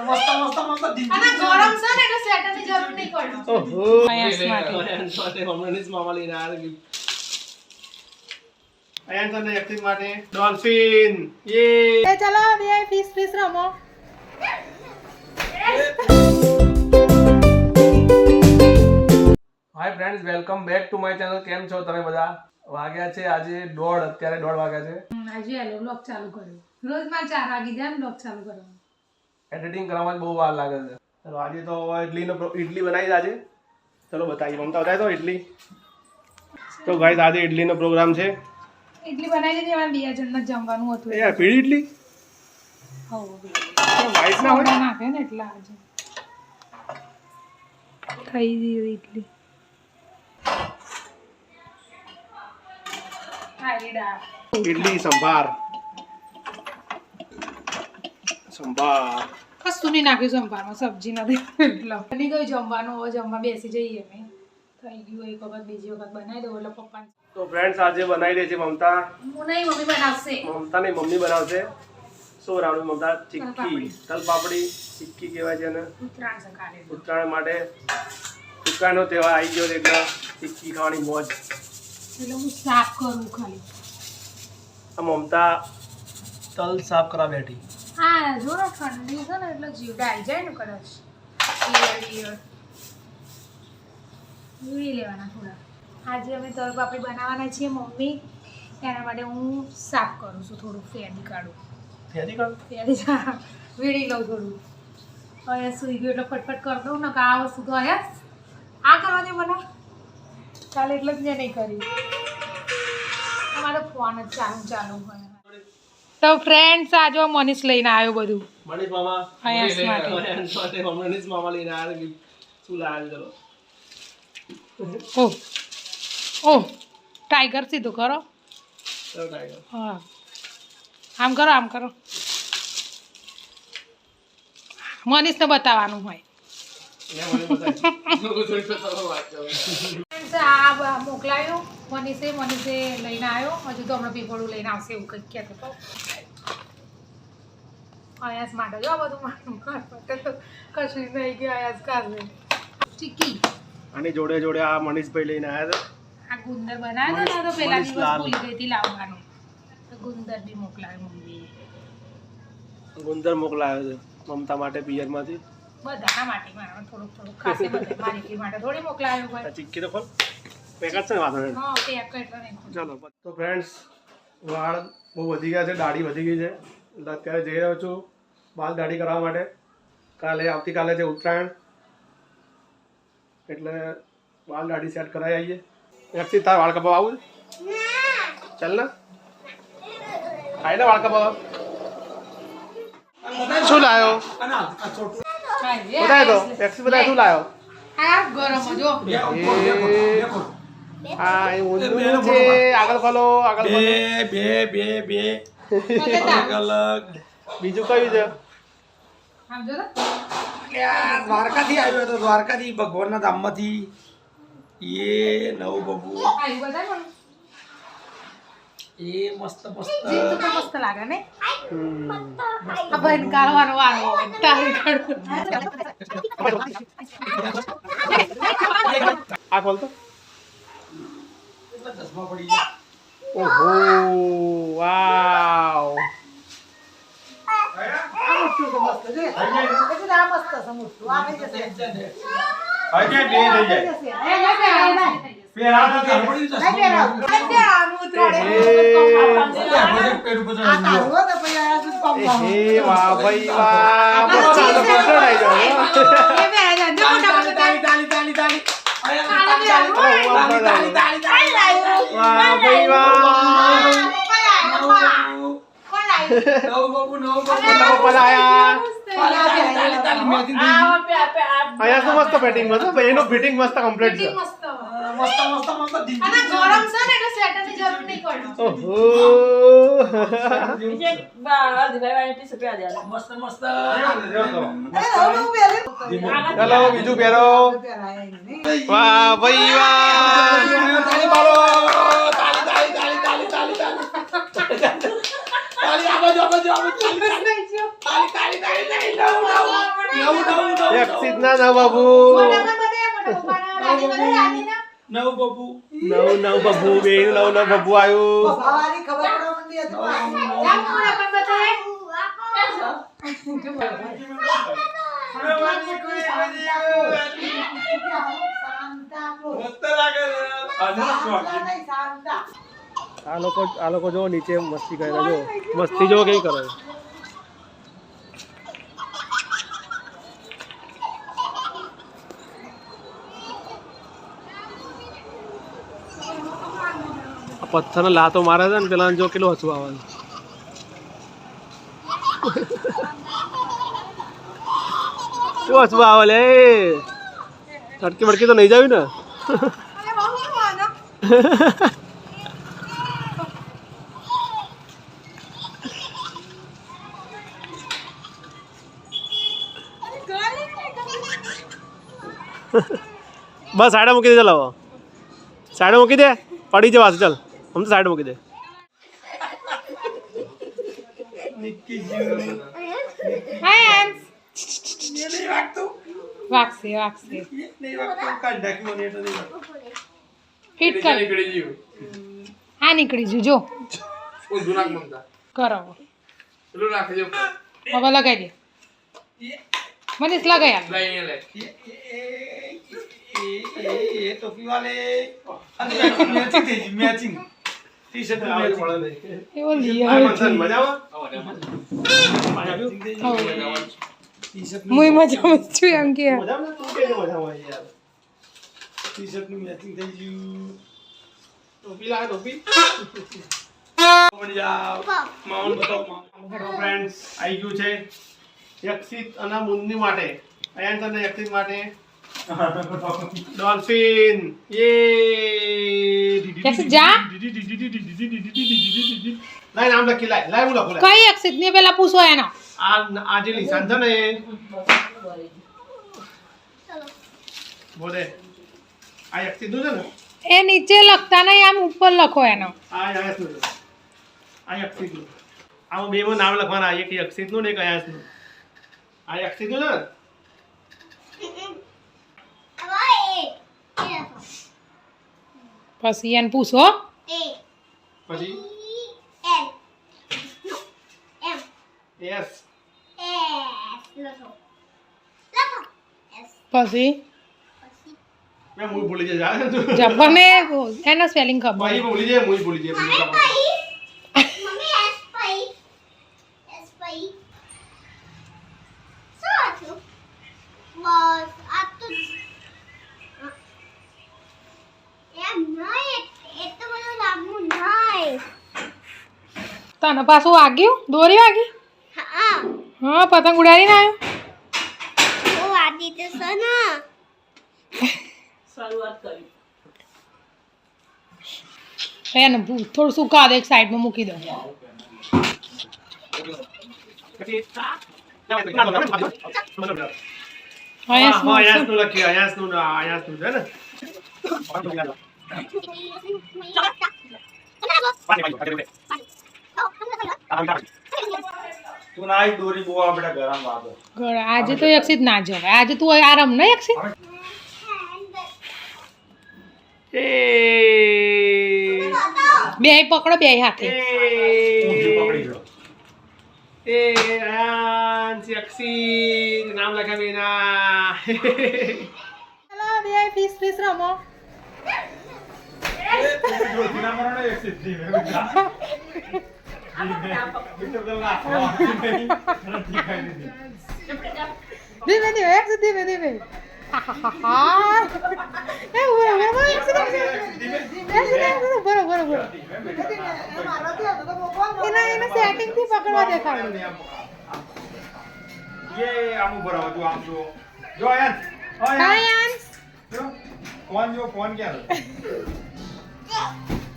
મસ્ત મસ્ત મસ્ત અને ગરમ છે ને એટલે સ્વેટરની જરૂર નહીં પડે. ઓહો અયાન માટે હમણાં જ મામા લઈને આવ્યા ગિફ્ટ. અયાન તને એક્ટિંગ માટે ડોલ્ફિન યે ચાલો બે ફિશ રમો. Hi friends, welcome back to my channel. કેમ છો તમે બધા? વાગ્યા છે આજે અત્યારે 1:30 વાગ્યા છે. આજે હેલો બ્લોગ ચાલુ કર્યો. રોજ માં 4 વાગી જાય બ્લોગ ચાલુ કરવાનો. એડિટિંગ કરવામાં બહુ વાર લાગે છે. ચલો આજે તો ઇડલી બનાવી આજે. ચલો બતાવીએ. મમતા બતાવી દો ઇડલી. તો ગાઈસ આજે ઇડલીનો પ્રોગ્રામ છે. ઇડલી બનાવી દીધી. અમારે બે જણને જમવાનું હતું. એ યાર પીળી ઇડલી હો વાઈટ ના હોય. નાખે ને એટલા આજે થઈ ગઈ ઇડલી. ઇડલી સંભાર કશું નહીં નાખ્યું સંભારમાં, સબ્જી નથી એટલે બની ગયું જમવાનું. હવે જમવા બેસી જઈએ અમે. થઈ ગયું એક વખત, બીજી વખત બનાવી દઉં એટલે પપ્પા. તો ફ્રેન્ડ્સ આજે બનાવી રહી છે મમતા. હું નહીં, મમ્મી બનાવશે. મમતાની મમ્મી બનાવશે. શું રાવણ મમતા? ચીક્કી તલ પાપડી ચીક્કી કહેવાય છે ને. ઉત્તરાયણ છે કાલે. ઉત્તરાયણ માટે ઉત્તરાયણનો તહેવાર આવી ગયો છે એટલે ચીક્કી ખાવાની મોજ. એટલે હું સાફ કરું ખાલી. આ મમતા તલ સાફ કરવા બેઠી. હા જો ને ઠંડી છે ને એટલે જીવડા આવી જાય ને કદાચ. વીળી લેવાના થોડા. આજે અમે તલ પાપડી બનાવવાના છીએ મમ્મી. એના માટે હું સાફ કરું છું, થોડું ફેરી કાઢું. વીળી લઉં થોડું. હવે સુઈ ગયું એટલે ફટફટ કરી દઉં ને. આ વસ્તુ તો આ કરવા દે મને. કાલે એટલે જ મેં નહીં કરી. તમારો ફોન જ ચાલુ હોય. તો ફ્રેન્ડ્સ આજો મનીષ લઈને આવ્યો બધું. મનીષ મામા અયાસ માટે. હમણાં જ મામા લઈને આવ્યા ગિફ્ટ. શું લાવ્યા? ચલો ઓહ ટાઈગર સીધું કરો. ચલો ટાઈગર. હા આમ કરો, આમ કરો. મનીષને બતાવવાનું હોય. આ મોકલાયું મનીષે લઈને આવ્યો. હજુ તો હમણાં પીપળું લઈને આવશે એવું કંઈક કહેતો હતો. અયાસ માટે જો આ બધું કશું નહીં ગયું. અયાસ કાઢે ચીક્કી. આની જોડે જોડે આ મનીષભાઈ લઈને આવ્યા આ ગુંદર બનાવ્યો ને તો પેલા દિવસ ભૂલી ગઈ હતી લાવવાનું. તો ગુંદર બી મોકલાવ્યો મમ્મીએ. છે. ગુંદર મોકલાવ્યો છે મમતા માટે પિયરમાંથી. બધાના માટે મારા થોડુંક ખાસે બધા મારી માટે થોડી મોકલાવ્યો ભાઈ. ચીક્કી તો ખોલ. પેક જ છે ને વાંધો નહીં. હા પેક એટલે નહીં. ચાલો તો ફ્રેન્ડ્સ વાળ બહુ વધી ગયા છે, દાઢી વધી ગઈ છે એટલે અત્યારે જઈ રહ્યો છું વાળ દાઢી કરવા માટે. આવતીકાલે છે ઉત્તરાયણ એટલે વાળ દાઢી સેટ કરાવી આવીએ. એકથી તાર વાળ કપાવા આવું? ચાલ ને ખાઈ ને વાળ કપાવા. શું લાયો? બતાવી દો. ટેક્સી બતાવી શું લાયો? આ ગરમ જો હા એ ઊંધું છે. આગળ ખોલો, આગળ ખોલો. બે બીજું કયું છે? આમ જો દ્વારકાથી આવ્યો હતો, દ્વારકાથી ભગવાનના ધામમાંથી. એ નવું બબુ આઈ બતાવ મને. એ મસ્ત મસ્ત જીત તો મસ્ત લાગે ને. આ બન કાઢવાનો વારો તારી કાઢું. આ ખોલ તો. ચશ્મા પડી ગયા. ઓહો વાવ. આ મોટું તો મસ્ત જો. આ મસ્ત છે મોટું. આ કઈ જશે. આજે બે થઈ જાય. પેરા તો પડી જશે. એ વાહ ભાઈ વાહ. મસ્ત પકડાઈ જાવ. વાહ ભાઈ વાહ. અહીંયા તો મસ્ત ફિટિંગ મસ્ત. એનો ફિટિંગ મસ્ત કમ્પ્લીટ છે. મસ્ત મસ્ત અને ગરમ છે ને એટલે સ્વેટરની જરૂર નહીં પડે. ઓહો મસ્ત મસ્ત. ચાલો બીજું પહેરો. વાહ ભાઈ વાહ. તાળી મારો. તાળી આ બાજુ. તાળી. અક્ષિતના નવ બાબુ નવ બબુ નવ બબુ બે નવ બબુ આવ્યું આ લોકો જો નીચે મસ્તી કરે જો મસ્તી જો કેવી કરે પથ્થર લાતો મારે છે ને પેલા જો કેટલું હસવું આવે શું હસવું આવે લે તડકી બડકી તો નહીં જાવી ને બસ સાઈડે મૂકી દે ચલાવો સાઈડે મૂકી દે પડી જવા ચાલ हम तो साइड મૂકી દે વાગશે હિટ કર હા નીકળી જુ જો કરો હવે લગાવી દે મનીષ લગાવી ये टोपी वाले मैचिंग टी-शर्ट मैचिंग એવો લીયા મુય મજામાં છું એમ કે टी-शर्ट નું મેચિંગ થઈ ગયું ટોપી લાગે ટોપી માઉન્ટ બતાવો ફ્રેન્ડ્સ આવી ગયું છે યક્ષિત અને મુન્ની માટે અયાન અને યક્ષિત માટે ડોલ્ફિન યક્ષિત જા લાઈ નામ લખી લાઈ હું લખું કઈ યક્ષિત ને પેલા પૂછો એનો આ જે નિશાન છે ને બોલે આ યક્ષિત નું છે ને એ નીચે લખતા નહીં આમ ઉપર લખો એનો આ યક્ષિત નું આમાં બે નામ લખવાના એક યક્ષિત નું ને એક અયાસ નું આ યક્ષિત નું છે ને પછી એને પૂછો પછી યસ પછી મેં મુઈ ભૂલી જાય જબ્બરને એનો સ્પેલિંગ ખબર ભાઈ ભૂલી જાય મુઈ ભૂલી જાય તને પાછું વાગ્યું દોરી વાગી હા પતંગ ઉડાડીને આવ્યો એને થોડું સુકા દે એક સાઈડમાં મૂકી દો અયાસ નું લખ્યું અયાસ નું છે ને તું નાઈ દોરી બહુ આપડા ગરમ વાગે આજે તો યક્ષિત ના જવાય આજે તું આરામ ન યક્ષિત બે પકડો બે હાથે નામ લખાવી ના ચલો બે ફીસ ફીસ રમો ધીમે ધીમે યક્ષિત ધીમે ધીમે બરોબર એના સેટિંગ થી પકડવા દેખાડું ये आम ऊपर आओ जो आम जो आयन जो फोन क्या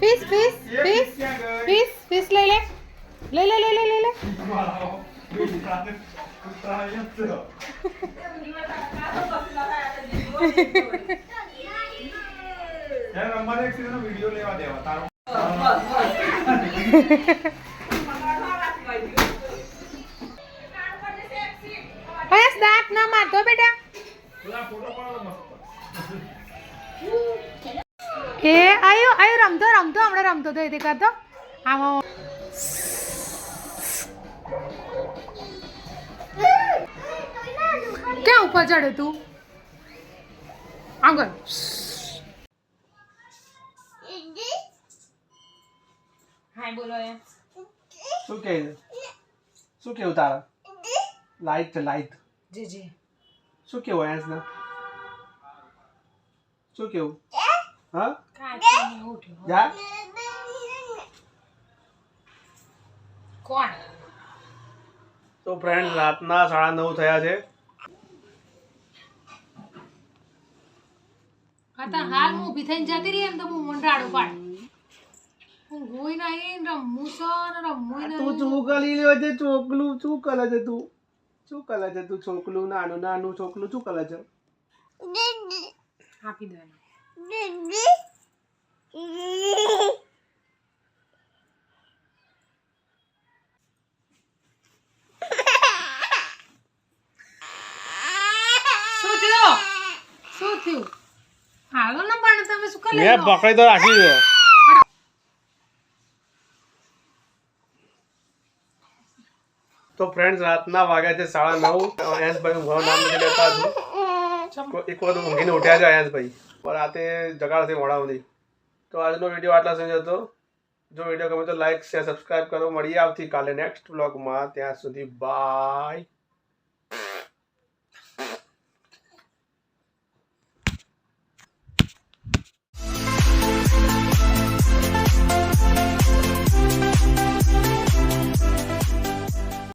fees fees fees fees fees લઈ લે લે લે લે લે લે લે यार हमारे एक सीधे वीडियो लेवा देवा तारो અયસ દાંત ના મારતો બેટા. એ આયો આયો રમતો હમણાં રમતો તો એ કરતો આમાં ક્યાં ઉપર ચડે તું આગળ હાય બોલો એમ શું કહે છે? શું કેવું તારા? લાઈટ છે લાઈટ. જી જી શું કેવું આયાસને? શું કેવું? હા કાચી ઉઠ્યો જા. કોણ તો ફ્રેન્ડ રાતના 9:30 થયા છે. હતા હાલ હું ઊભી થઈને જતી રહી એમ તો હું મને રાડો પાડ હું ગોઈ નહીં રમવું છે ને રમવું તું નહીં ચોકલી લ્યો છે ચોકલું શું કરે છે તું? શું કરે છે તું? ચોકલું નાનું નાનું ચોકલું શું કરે છે? આપી દે શું થયું હાલો ને પણ તમે શું કરે મેં પકડી તો રાખી છે. તો ફ્રેન્ડ્સ રાતના વાગ્યા છે 9:30. આયાસભાઈ હું ઘણું નામ નથી લેતા છું. એક વખત ઊંઘીને ઉઠ્યા છે આયાસભાઈ પણ રાતે જગાડશે મોડા સુધી. તો આજનો વિડીયો આટલા સુધી હતો. જો વિડીયો ગમે તો લાઈક શેર સબસ્ક્રાઈબ કરો. મળીએ આવતીકાલે નેક્સ્ટ વ્લોગમાં. ત્યાં સુધી બાય.